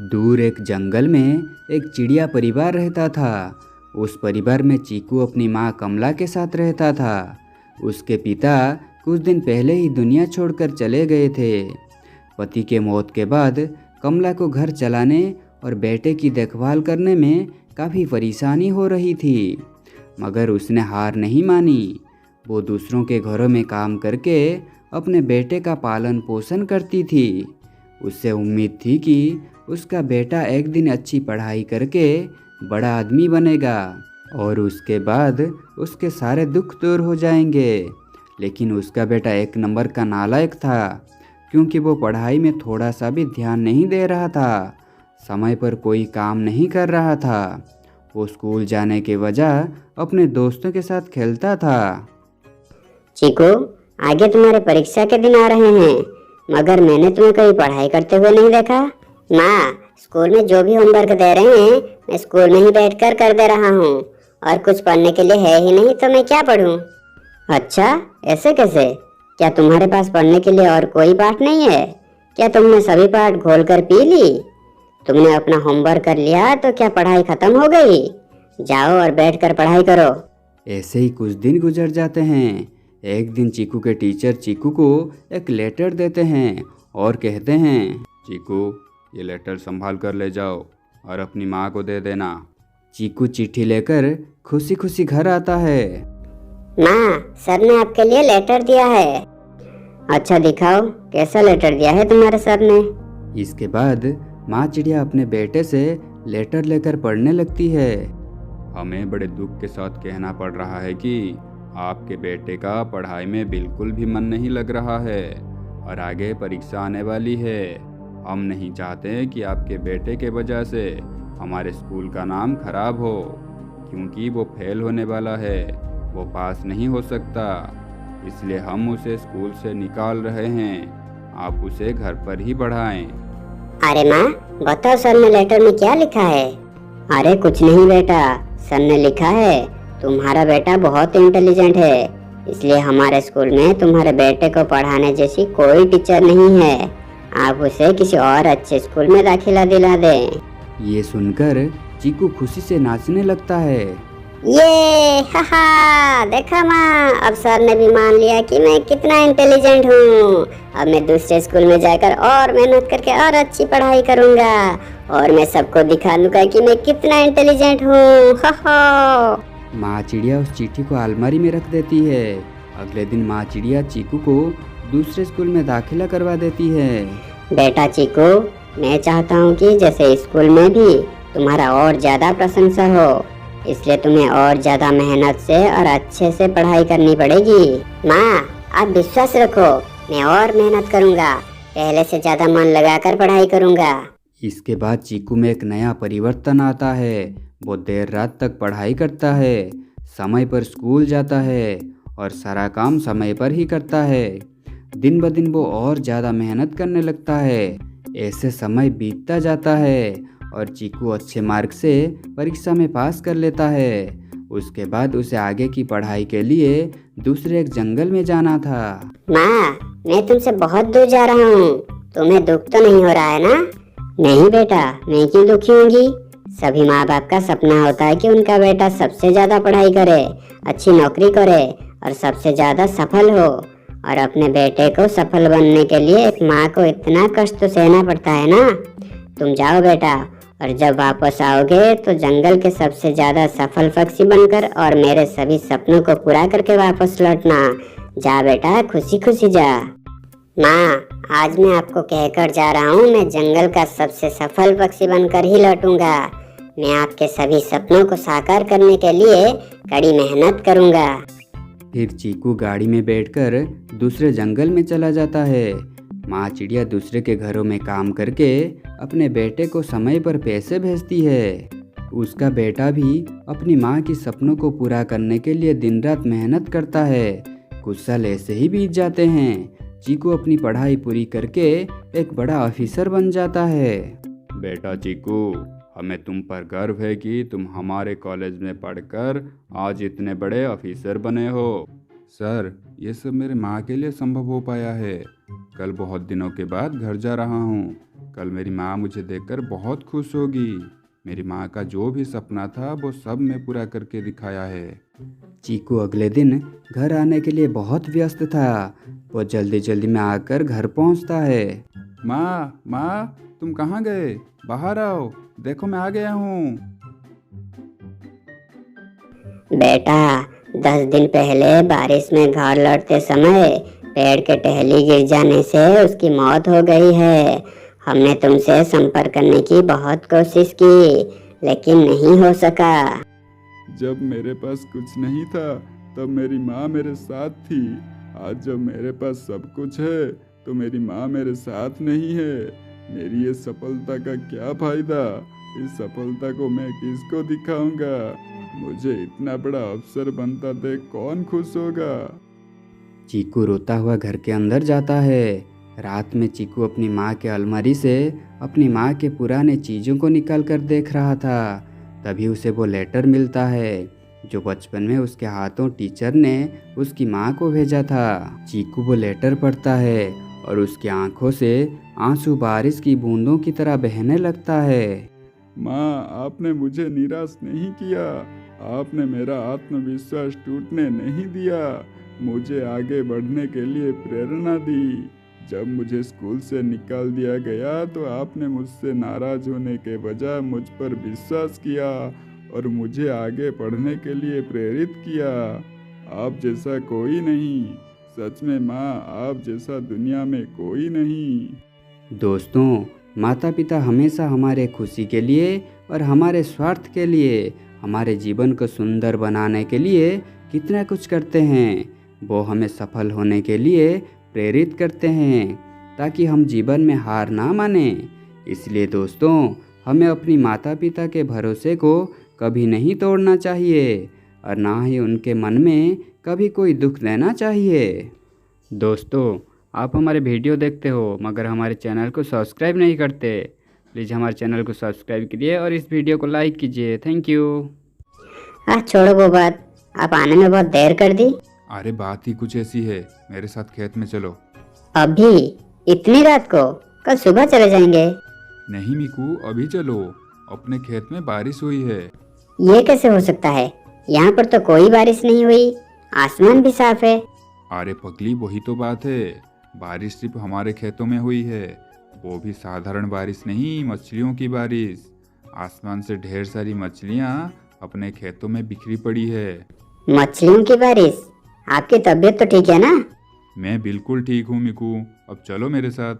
दूर एक जंगल में एक चिड़िया परिवार रहता था। उस परिवार में चीकू अपनी माँ कमला के साथ रहता था। उसके पिता कुछ दिन पहले ही दुनिया छोड़कर चले गए थे। पति के मौत के बाद कमला को घर चलाने और बेटे की देखभाल करने में काफ़ी परेशानी हो रही थी, मगर उसने हार नहीं मानी। वो दूसरों के घरों में काम करके अपने बेटे का पालन पोषण करती थी। उससे उम्मीद थी कि उसका बेटा एक दिन अच्छी पढ़ाई करके बड़ा आदमी बनेगा और उसके बाद उसके सारे दुख दूर हो जाएंगे। लेकिन उसका बेटा एक नंबर का नालायक था, क्योंकि वो पढ़ाई में थोड़ा सा भी ध्यान नहीं दे रहा था, समय पर कोई काम नहीं कर रहा था। वो स्कूल जाने के वजह अपने दोस्तों के साथ खेलता था। चीकू, आगे तुम्हारे परीक्षा के दिन आ रहे हैं, मगर मैंने तुम्हें कभी पढ़ाई करते हुए नहीं देखा। माँ, स्कूल में जो भी होमवर्क दे रहे हैं मैं स्कूल में ही बैठकर कर दे रहा हूँ, और कुछ पढ़ने के लिए है ही नहीं तो मैं क्या पढूं? अच्छा, ऐसे कैसे? क्या तुम्हारे पास पढ़ने के लिए और कोई पाठ नहीं है? क्या तुमने सभी पाठ घोल कर पी ली? तुमने अपना होमवर्क कर लिया तो क्या पढ़ाई खत्म हो गई? जाओ और बैठकर पढ़ाई करो। ऐसे ही कुछ दिन गुजर जाते हैं। एक दिन चीकू के टीचर चीकू को एक लेटर देते हैं और कहते हैं, चीकू, ये लेटर संभाल कर ले जाओ और अपनी माँ को दे देना। चीकू चिट्ठी लेकर खुशी खुशी घर आता है। माँ, सर ने आपके लिए लेटर दिया है। अच्छा, दिखाओ कैसा लेटर दिया है तुम्हारे सर ने। इसके बाद माँ चिड़िया अपने बेटे से लेटर लेकर पढ़ने लगती है। हमें बड़े दुख के साथ कहना पड़ रहा है कि आपके बेटे का पढ़ाई में बिल्कुल भी मन नहीं लग रहा है और आगे परीक्षा आने वाली है। हम नहीं चाहते कि आपके बेटे के वजह से हमारे स्कूल का नाम खराब हो, क्योंकि वो फेल होने वाला है, वो पास नहीं हो सकता। इसलिए हम उसे स्कूल से निकाल रहे हैं। आप उसे घर पर ही पढ़ाएं। अरे माँ, बताओ सर ने लेटर में क्या लिखा है? अरे कुछ नहीं बेटा, सर ने लिखा है तुम्हारा बेटा बहुत इंटेलिजेंट है, इसलिए हमारे स्कूल में तुम्हारे बेटे को पढ़ाने जैसी कोई टीचर नहीं है। आप उसे किसी और अच्छे स्कूल में दाखिला दिला दें। ये सुनकर चीकू खुशी से नाचने लगता है। ये हा, देखा माँ, अब सर ने भी मान लिया कि मैं कितना इंटेलिजेंट हूँ। अब मैं दूसरे स्कूल में जाकर और मेहनत करके और अच्छी पढ़ाई करूँगा और मैं सबको दिखा दूंगा कि मैं कितना इंटेलिजेंट हूँ। हा। माँ चिड़िया उस चिट्ठी को अलमारी में रख देती है। अगले दिन माँ चिड़िया चीकू को दूसरे स्कूल में दाखिला करवा देती है। बेटा चीकू, मैं चाहता हूँ कि जैसे स्कूल में भी तुम्हारा और ज्यादा प्रशंसा हो, इसलिए तुम्हें और ज्यादा मेहनत से और अच्छे से पढ़ाई करनी पड़ेगी। माँ, आप विश्वास रखो, मैं और मेहनत करूँगा, पहले से ज्यादा मन लगाकर पढ़ाई करूँगा। इसके बाद चीकू में एक नया परिवर्तन आता है। वो देर रात तक पढ़ाई करता है, समय पर स्कूल जाता है और सारा काम समय पर ही करता है। दिन ब दिन वो और ज़्यादा मेहनत करने लगता है। ऐसे समय बीतता जाता है और चीकू अच्छे मार्क से परीक्षा में पास कर लेता है। उसके बाद उसे आगे की पढ़ाई के लिए दूसरे एक जंगल में जाना था। माँ, मैं तुमसे बहुत दूर जा रहा हूँ, तुम्हें दुख तो नहीं हो रहा है ना? नहीं बेटा, मैं क्यों दुखी होंगी? सभी माँ बाप का सपना होता है कि उनका बेटा सबसे ज्यादा पढ़ाई करे, अच्छी नौकरी करे और सबसे ज्यादा सफल हो। और अपने बेटे को सफल बनने के लिए एक माँ को इतना कष्ट तो सहना पड़ता है ना। तुम जाओ बेटा, और जब वापस आओगे तो जंगल के सबसे ज्यादा सफल पक्षी बनकर और मेरे सभी सपनों को पूरा करके वापस लौटना। जा बेटा, खुशी खुशी जा। माँ, आज मैं आपको कहकर जा रहा हूँ, मैं जंगल का सबसे सफल पक्षी बनकर ही लौटूंगा। मैं आपके सभी सपनों को साकार करने के लिए कड़ी मेहनत करूँगा। फिर चीकू गाड़ी में बैठकर दूसरे जंगल में चला जाता है। माँ चिड़िया दूसरे के घरों में काम करके अपने बेटे को समय पर पैसे भेजती है। उसका बेटा भी अपनी माँ की सपनों को पूरा करने के लिए दिन रात मेहनत करता है। कुछ साल ऐसे ही बीत जाते हैं। चीकू अपनी पढ़ाई पूरी करके एक बड़ा ऑफिसर बन जाता है। बेटा चीकू, हमें तुम पर गर्व है कि तुम हमारे कॉलेज में पढ़कर आज इतने बड़े ऑफिसर बने हो। सर, ये सब मेरे माँ के लिए संभव हो पाया है। कल बहुत दिनों के बाद घर जा रहा हूँ। कल मेरी माँ मुझे देखकर बहुत खुश होगी। मेरी माँ का जो भी सपना था वो सब मैं पूरा करके दिखाया है। चीकू अगले दिन घर आने के लिए बहुत व्यस्त था। वो जल्दी जल्दी में आकर घर पहुंचता है। माँ, तुम कहाँ गए? बाहर आओ, देखो मैं आ गया हूँ। बेटा, 10 दिन पहले बारिश में घर लौटते समय पेड़ के टहनी गिर जाने से उसकी मौत हो गई है। हमने तुमसे संपर्क करने की बहुत कोशिश की, लेकिन नहीं हो सका। जब मेरे पास कुछ नहीं था तब मेरी माँ मेरे साथ थी। आज जब मेरे पास सब कुछ है तो मेरी माँ मेरे साथ नहीं है। मेरी ये सफलता का क्या फायदा? इस सफलता को मैं किसको दिखाऊंगा? मुझे इतना बड़ा अफसर बनता देख कौन खुश होगा? चीकू रोता हुआ घर के अंदर जाता है। रात में चीकू अपनी माँ के अलमारी से अपनी माँ के पुराने चीज़ों को निकाल कर देख रहा था। तभी उसे वो लेटर मिलता है जो बचपन में उसके हाथों टीचर ने उसकी माँ को भेजा था। चीकू वो लेटर पढ़ता है और उसकी आंखों से आंसू बारिश की बूंदों की तरह बहने लगता है। माँ, आपने मुझे निराश नहीं किया। आपने मेरा आत्मविश्वास टूटने नहीं दिया। मुझे आगे बढ़ने के लिए प्रेरणा दी। जब मुझे स्कूल से निकाल दिया गया तो आपने मुझसे नाराज होने के बजाय मुझ पर विश्वास किया और मुझे आगे पढ़ने के लिए प्रेरित किया। आप जैसा कोई नहीं। सच में माँ, आप जैसा दुनिया में कोई नहीं। दोस्तों, माता पिता हमेशा हमारे खुशी के लिए और हमारे स्वार्थ के लिए, हमारे जीवन को सुंदर बनाने के लिए कितना कुछ करते हैं। वो हमें सफल होने के लिए प्रेरित करते हैं ताकि हम जीवन में हार ना माने। इसलिए दोस्तों, हमें अपनी माता पिता के भरोसे को कभी नहीं तोड़ना चाहिए और ना ही उनके मन में कभी कोई दुख देना चाहिए। दोस्तों, आप हमारे वीडियो देखते हो मगर हमारे चैनल को सब्सक्राइब नहीं करते। प्लीज़ हमारे चैनल को सब्सक्राइब कीजिए और इस वीडियो को लाइक कीजिए। Thank you. छोड़ो वो बात, आप आने में बहुत देर कर दी। अरे बात ही कुछ ऐसी है, मेरे साथ खेत में चलो। अभी? इतनी रात को? कल सुबह चले जाएंगे। नहीं मिकू, अभी चलो। अपने खेत में बारिश हुई है। ये कैसे हो सकता है? यहाँ पर तो कोई बारिश नहीं हुई, आसमान भी साफ है। अरे पगली, वही तो बात है। बारिश सिर्फ हमारे खेतों में हुई है, वो भी साधारण बारिश नहीं, मछलियों की बारिश। आसमान से ढेर सारी मछलियाँ अपने खेतों में बिखरी पड़ी है। मछलियों की बारिश? आपकी तबीयत तो ठीक है ना? मैं बिल्कुल ठीक हूँ मिकू, अब चलो मेरे साथ।